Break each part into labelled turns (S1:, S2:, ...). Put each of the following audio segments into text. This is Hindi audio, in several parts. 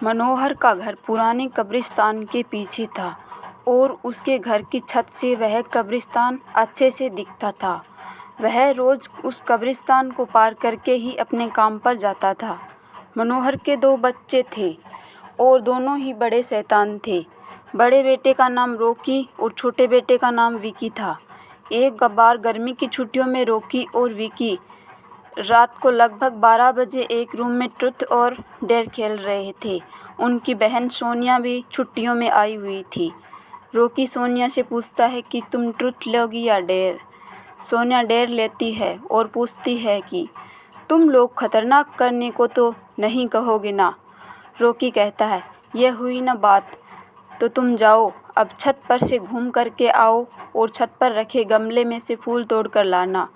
S1: मनोहर का घर पुराने कब्रिस्तान के पीछे था और उसके घर की छत से वह कब्रिस्तान अच्छे से दिखता था। वह रोज़ उस कब्रिस्तान को पार करके ही अपने काम पर जाता था। मनोहर के 2 बच्चे थे और दोनों ही बड़े शैतान थे। बड़े बेटे का नाम रॉकी और छोटे बेटे का नाम विकी था। एक बार गर्मी की छुट्टियों में रॉकी और विकी रात को लगभग 12 बजे एक रूम में ट्रुथ और डेयर खेल रहे थे। उनकी बहन सोनिया भी छुट्टियों में आई हुई थी। रॉकी सोनिया से पूछता है कि तुम ट्रुथ लोगी या डेयर। सोनिया डेयर लेती है और पूछती है कि तुम लोग खतरनाक करने को तो नहीं कहोगे ना। रॉकी कहता है यह हुई ना बात, तो तुम जाओ अब छत पर से घूम करके आओ और छत पर रखे गमले में से फूल तोड़ कर लाना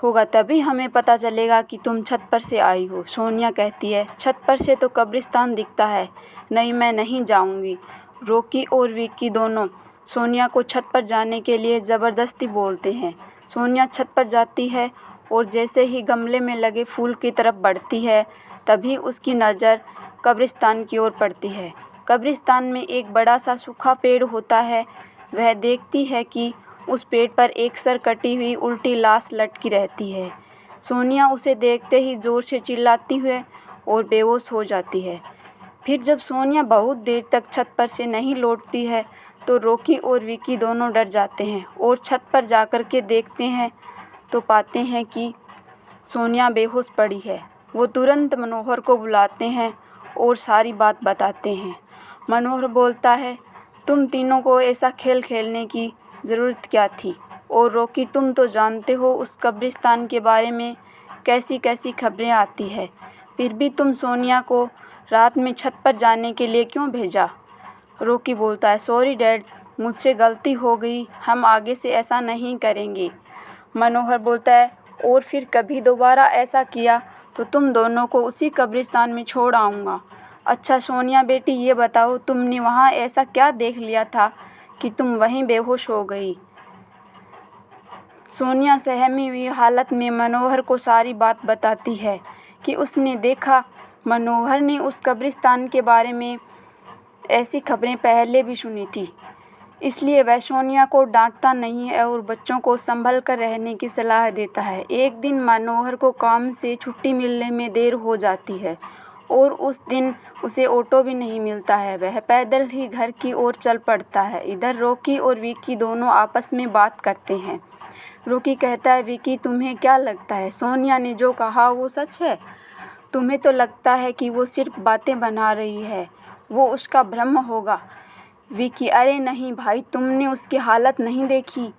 S1: होगा, तभी हमें पता चलेगा कि तुम छत पर से आई हो। सोनिया कहती है छत पर से तो कब्रिस्तान दिखता है, नहीं मैं नहीं जाऊंगी। रॉकी और विकी दोनों सोनिया को छत पर जाने के लिए ज़बरदस्ती बोलते हैं। सोनिया छत पर जाती है और जैसे ही गमले में लगे फूल की तरफ बढ़ती है तभी उसकी नज़र कब्रिस्तान की ओर पड़ती है। कब्रिस्तान में एक बड़ा सा सूखा पेड़ होता है। वह देखती है कि उस पेड़ पर एक सर कटी हुई उल्टी लाश लटकी रहती है। सोनिया उसे देखते ही ज़ोर से चिल्लाती है और बेहोश हो जाती है। फिर जब सोनिया बहुत देर तक छत पर से नहीं लौटती है तो रॉकी और विकी दोनों डर जाते हैं और छत पर जाकर के देखते हैं तो पाते हैं कि सोनिया बेहोश पड़ी है। वो तुरंत मनोहर को बुलाते हैं और सारी बात बताते हैं। मनोहर बोलता है तुम तीनों को ऐसा खेल खेलने की ज़रूरत क्या थी, और रॉकी तुम तो जानते हो उस कब्रिस्तान के बारे में कैसी कैसी खबरें आती है, फिर भी तुम सोनिया को रात में छत पर जाने के लिए क्यों भेजा। रॉकी बोलता है सॉरी डैड, मुझसे गलती हो गई, हम आगे से ऐसा नहीं करेंगे। मनोहर बोलता है और फिर कभी दोबारा ऐसा किया तो तुम दोनों को उसी कब्रिस्तान में छोड़ आऊँगा। अच्छा सोनिया बेटी ये बताओ तुमने वहाँ ऐसा क्या देख लिया था कि तुम वहीं बेहोश हो गई। सोनिया सहमी हुई हालत में मनोहर को सारी बात बताती है कि उसने देखा। मनोहर ने उस कब्रिस्तान के बारे में ऐसी खबरें पहले भी सुनी थी, इसलिए वह सोनिया को डांटता नहीं है और बच्चों को संभल कर रहने की सलाह देता है। एक दिन मनोहर को काम से छुट्टी मिलने में देर हो जाती है और उस दिन उसे ऑटो भी नहीं मिलता है। वह पैदल ही घर की ओर चल पड़ता है। इधर रॉकी और विकी दोनों आपस में बात करते हैं। रॉकी कहता है विकी तुम्हें क्या लगता है सोनिया ने जो कहा वो सच है? तुम्हें तो लगता है कि वो सिर्फ बातें बना रही है, वो उसका भ्रम होगा। विकी अरे नहीं भाई, तुमने उसकी हालत नहीं देखी,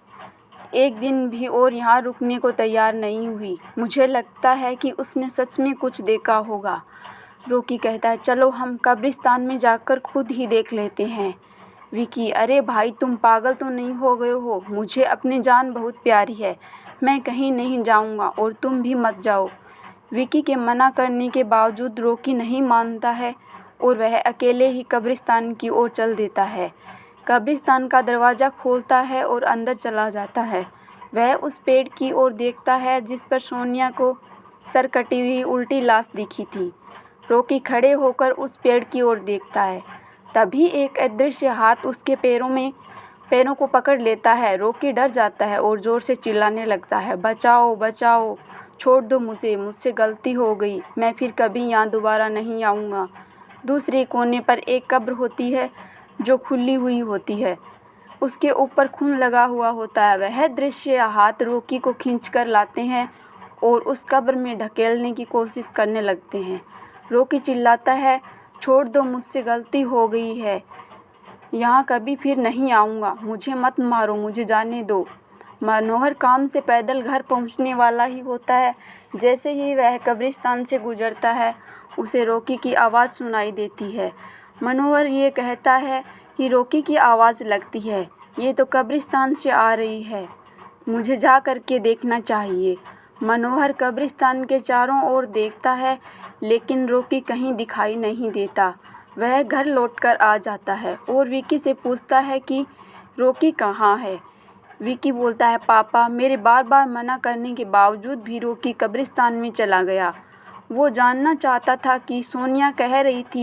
S1: एक दिन भी और यहाँ रुकने को तैयार नहीं हुई। मुझे लगता है कि उसने सच में कुछ देखा होगा। रॉकी कहता है चलो हम कब्रिस्तान में जाकर खुद ही देख लेते हैं। विकी अरे भाई तुम पागल तो नहीं हो गए हो, मुझे अपनी जान बहुत प्यारी है, मैं कहीं नहीं जाऊंगा और तुम भी मत जाओ। विकी के मना करने के बावजूद रॉकी नहीं मानता है और वह अकेले ही कब्रिस्तान की ओर चल देता है। कब्रिस्तान का दरवाज़ा खोलता है और अंदर चला जाता है। वह उस पेड़ की ओर देखता है जिस पर सोनिया को सर कटी हुई उल्टी लाश दिखी थी। रॉकी खड़े होकर उस पेड़ की ओर देखता है। तभी एक अदृश्य हाथ उसके पैरों को पकड़ लेता है। रॉकी डर जाता है और ज़ोर से चिल्लाने लगता है बचाओ बचाओ, छोड़ दो मुझसे गलती हो गई, मैं फिर कभी यहाँ दोबारा नहीं आऊँगा। दूसरे कोने पर एक कब्र होती है जो खुली हुई होती है, उसके ऊपर खून लगा हुआ होता है। वह दृश्य हाथ रॉकी को खींच कर लाते हैं और उस कब्र में ढकेलने की कोशिश करने लगते हैं। रॉकी चिल्लाता है छोड़ दो, मुझसे गलती हो गई है, यहाँ कभी फिर नहीं आऊँगा, मुझे मत मारो, मुझे जाने दो। मनोहर काम से पैदल घर पहुँचने वाला ही होता है। जैसे ही वह कब्रिस्तान से गुजरता है उसे रॉकी की आवाज़ सुनाई देती है। मनोहर ये कहता है कि रॉकी की आवाज़ लगती है, ये तो कब्रिस्तान से आ रही है, मुझे जा कर के देखना चाहिए। मनोहर कब्रिस्तान के चारों ओर देखता है लेकिन रॉकी कहीं दिखाई नहीं देता। वह घर लौटकर आ जाता है और विकी से पूछता है कि रॉकी कहाँ है। विकी बोलता है पापा, मेरे बार बार मना करने के बावजूद भी रॉकी कब्रिस्तान में चला गया। वो जानना चाहता था कि सोनिया कह रही थी